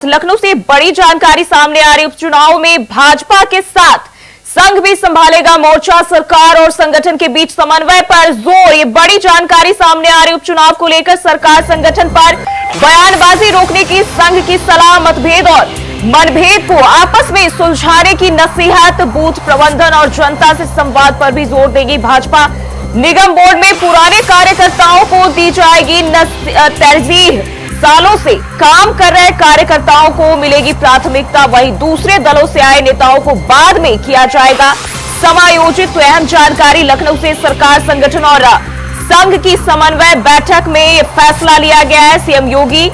लखनऊ से बड़ी जानकारी सामने आ रही। उपचुनाव में भाजपा के साथ संघ भी संभालेगा मोर्चा। सरकार और संगठन के बीच समन्वय पर जोर। ये बड़ी जानकारी सामने आ रही। उपचुनाव को लेकर सरकार संगठन पर बयानबाजी रोकने की संघ की सलाह। मतभेद और मनभेद को आपस में सुलझाने की नसीहत। बूथ प्रबंधन और जनता से संवाद पर भी जोर देगी भाजपा। निगम बोर्ड में पुराने कार्यकर्ताओं को दी जाएगी तरजीह। सालों से काम कर रहे कार्यकर्ताओं को मिलेगी प्राथमिकता। वहीं दूसरे दलों से आए नेताओं को बाद में किया जाएगा समायोजित। तो अहम जानकारी लखनऊ से सरकार संगठन और संघ की समन्वय बैठक में ये फैसला लिया गया है। सीएम योगी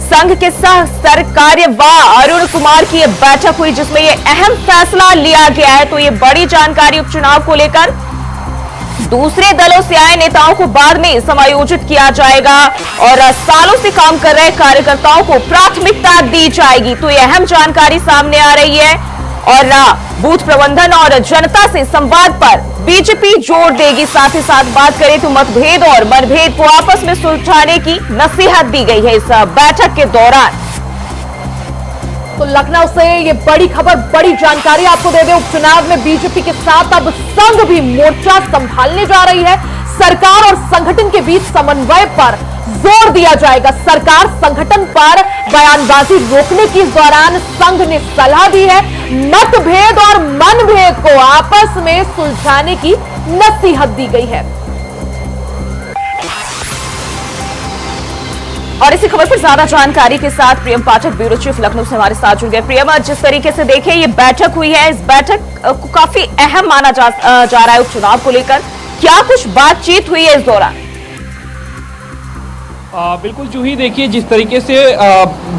संघ के सह सरकार्यवाह अरुण कुमार की ये बैठक हुई जिसमें ये अहम फैसला लिया गया है। तो ये बड़ी जानकारी उपचुनाव को लेकर दूसरे दलों से आए नेताओं को बाद में समायोजित किया जाएगा और सालों से काम कर रहे कार्यकर्ताओं को प्राथमिकता दी जाएगी। तो यह अहम जानकारी सामने आ रही है और बूथ प्रबंधन और जनता से संवाद पर बीजेपी जोर देगी। साथ ही साथ बात करें तो मतभेद और मनभेद को आपस में सुलझाने की नसीहत दी गई है इस बैठक के दौरान। तो लखनऊ से ये बड़ी खबर, बड़ी जानकारी आपको दे दें। उपचुनाव में बीजेपी के साथ अब संघ भी मोर्चा संभालने जा रही है। सरकार और संगठन के बीच समन्वय पर जोर दिया जाएगा। सरकार संगठन पर बयानबाजी रोकने की इस दौरान संघ ने सलाह दी है। मतभेद और मनभेद को आपस में सुलझाने की नसीहत दी गई है। और इसी खबर पर ज्यादा जानकारी के साथ प्रियम पाठक ब्यूरो चीफ लखनऊ से हमारे साथ जुड़ गए। प्रियम, जिस तरीके से देखें ये बैठक हुई है, इस बैठक को काफी अहम माना जा रहा है उपचुनाव को लेकर। क्या कुछ बातचीत हुई है इस दौरान? बिल्कुल जूही, देखिए जिस तरीके से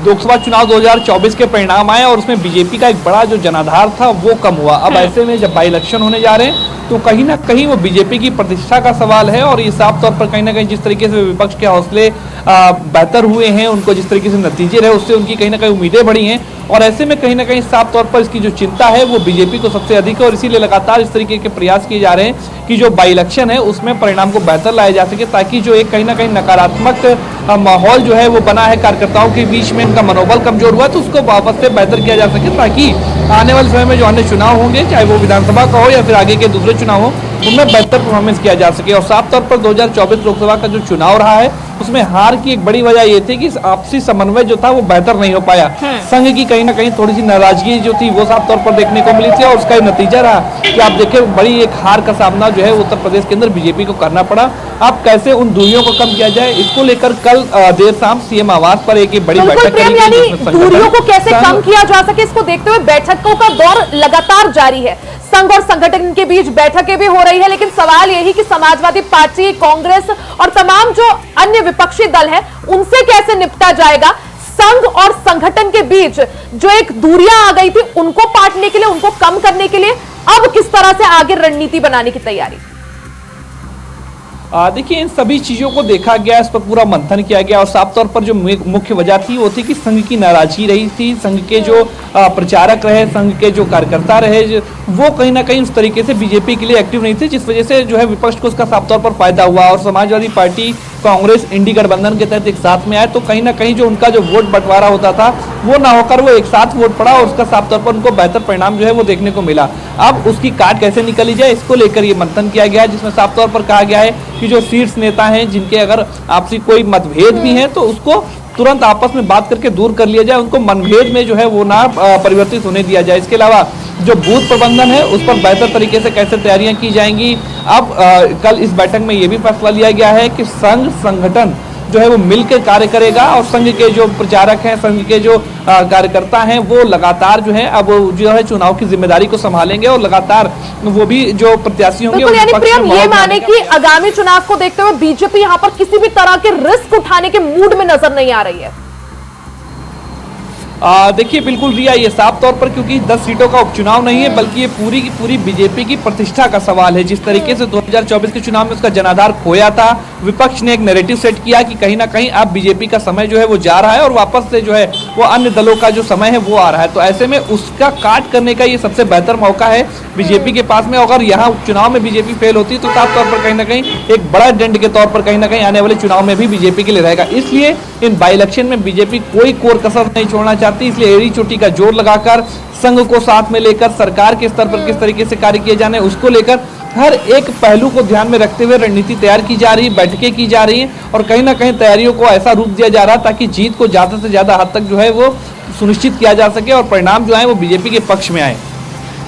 लोकसभा चुनाव 2024 के परिणाम आए और उसमें बीजेपी का एक बड़ा जो जनाधार था वो कम हुआ। अब ऐसे में जब बाई इलेक्शन होने जा रहे हैं तो कहीं ना कहीं वो बीजेपी की प्रतिष्ठा का सवाल है और ये साफ तौर पर कहीं ना कहीं जिस तरीके से विपक्ष के हौसले बेहतर हुए हैं, उनको जिस तरीके से नतीजे रहे उससे उनकी कहीं ना कहीं उम्मीदें बढ़ी हैं और ऐसे में कहीं ना कहीं साफ तौर पर इसकी जो चिंता है वो बीजेपी को सबसे अधिक है और इसीलिए लगातार इस तरीके के प्रयास किए जा रहे हैं कि जो बाई इलेक्शन है उसमें परिणाम को बेहतर लाया जा सके, ताकि जो एक कहीं ना कहीं नकारात्मक माहौल जो है वो बना है कार्यकर्ताओं के बीच में, इनका मनोबल कमजोर हुआ है तो उसको वापस से बेहतर किया जा सके, ताकि आने वाले समय में जो अन्य चुनाव होंगे, चाहे वो विधानसभा का हो या फिर आगे के दूसरे चुनाव हो, उनमें बेहतर परफॉर्मेंस किया जा सके। और साफ तौर पर 2024 लोकसभा का जो चुनाव रहा है उसमें हार की एक बड़ी वजह ये थी कि आपसी समन्वय जो था वो बेहतर नहीं हो पाया। संघ की कहीं ना कहीं थोड़ी सी नाराजगी जो थी वो साफ तौर पर देखने को मिली थी और उसका नतीजा रहा कि आप देखें बड़ी एक हार का सामना जो है उत्तर प्रदेश के अंदर बीजेपी को करना पड़ा। अब कैसे उन दूरियों को कम किया जाए, इसको लेकर कल देर शाम सीएम आवास पर एक बड़ी बैठक करी गई। दूरियों को कैसे कम किया जा सके इसको देखते हुए बैठकों का दौर लगातार जारी है। संघ और संगठन के बीच बैठकें भी हो रही है, लेकिन सवाल यही कि समाजवादी पार्टी, कांग्रेस और तमाम जो अन्य विपक्षी दल हैं उनसे कैसे निपटा जाएगा। संघ और संगठन के बीच जो एक दूरियां आ गई थी उनको पाटने के लिए, उनको कम करने के लिए अब किस तरह से आगे रणनीति बनाने की तैयारी? देखिए इन सभी चीज़ों को देखा गया, इस पर पूरा मंथन किया गया और साफ तौर पर जो मुख्य वजह थी वो थी कि संघ की नाराजगी रही थी। संघ के जो प्रचारक रहे, संघ के जो कार्यकर्ता रहे, वो कहीं ना कहीं उस तरीके से बीजेपी के लिए एक्टिव नहीं थे, जिस वजह से जो है विपक्ष को उसका साफ तौर पर फायदा हुआ और समाजवादी पार्टी, कांग्रेस इंडी गठबंधन के तहत एक साथ में आए तो कहीं ना कहीं जो उनका जो वोट बंटवारा होता था वो ना होकर वो एक साथ वोट पड़ा और उसका साफ तौर पर उनको बेहतर परिणाम जो है वो देखने को मिला। अब उसकी काट कैसे निकाली जाए इसको लेकर ये मंथन किया गया, जिसमें साफ तौर पर कहा गया है कि जो शीर्ष नेता हैं जिनके अगर आपसी कोई मतभेद भी है तो उसको तुरंत आपस में बात करके दूर कर लिया जाए, उनको मनभेद में जो है वो ना परिवर्तित होने दिया जाए। इसके अलावा जो बूथ प्रबंधन है उस पर बेहतर तरीके से कैसे तैयारियां की जाएंगी। अब कल इस बैठक में ये भी फैसला लिया गया है कि संघ संगठन जो है वो मिलकर कार्य करेगा और संघ के जो प्रचारक हैं, संघ के जो कार्यकर्ता हैं वो लगातार जो है अब जो है चुनाव की जिम्मेदारी को संभालेंगे और लगातार वो भी जो प्रत्याशी होंगे ये माने कि आगामी चुनाव को देखते हुए बीजेपी यहाँ पर किसी भी तरह के रिस्क उठाने के मूड में नजर नहीं आ रही है। देखिए बिल्कुल रिया, ये साफ तौर पर क्योंकि 10 सीटों का उपचुनाव नहीं है बल्कि ये पूरी की पूरी बीजेपी की प्रतिष्ठा का सवाल है। जिस तरीके से 2024 के चुनाव में उसका जनाधार खोया था, विपक्ष ने एक नैरेटिव सेट किया कि कहीं ना कहीं अब बीजेपी का समय जो है वो जा रहा है और वापस से जो है वो अन्य दलों का जो समय है वो आ रहा है। तो ऐसे में उसका काट करने का ये सबसे बेहतर मौका है बीजेपी के पास में। अगर यहाँ उपचुनाव में बीजेपी फेल होती तो साफ तौर पर कहीं ना कहीं एक बड़ा डेंट के तौर पर कहीं ना कहीं आने वाले चुनाव में भी बीजेपी के लिए रहेगा। इसलिए इन बाई इलेक्शन में बीजेपी कोई कोर कसर नहीं छोड़ना चाहती। चाहती, इसलिए एड़ी चोटी का जोर लगाकर संघ को साथ में लेकर सरकार के स्तर पर किस तरीके से कार्य किए जाने उसको लेकर हर एक पहलू को ध्यान में रखते हुए रणनीति तैयार की जा रही है, बैठकें की जा रही हैं और कहीं ना कहीं तैयारियों को ऐसा रूप दिया जा रहा है ताकि जीत को ज्यादा से ज्यादा हद तक जो है वो सुनिश्चित किया जा सके और परिणाम जो है वो बीजेपी के पक्ष में आए।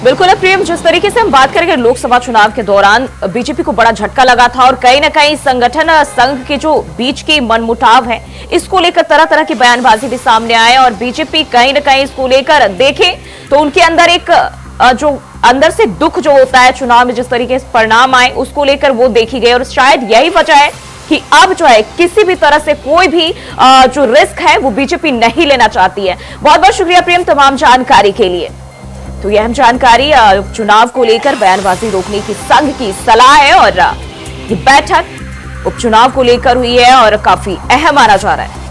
बिल्कुल प्रेम, जिस तरीके से हम बात करेंगे लोकसभा चुनाव के दौरान बीजेपी को बड़ा झटका लगा था और कहीं ना कहीं संगठन संघ के जो बीच की मनमुटाव है इसको लेकर तरह तरह की बयानबाजी भी सामने आए और बीजेपी कहीं ना कहीं इसको लेकर देखे तो उनके अंदर एक जो अंदर से दुख जो होता है चुनाव में जिस तरीके से परिणाम आए उसको लेकर वो देखी गई और शायद यही वजह है कि अब जो है किसी भी तरह से कोई भी जो रिस्क है वो बीजेपी नहीं लेना चाहती है। बहुत बहुत शुक्रिया प्रेम तमाम जानकारी के लिए। तो यह अहम जानकारी उपचुनाव को लेकर बयानबाजी रोकने की संघ की सलाह है और ये बैठक उपचुनाव को लेकर हुई है और काफी अहम माना जा रहा है।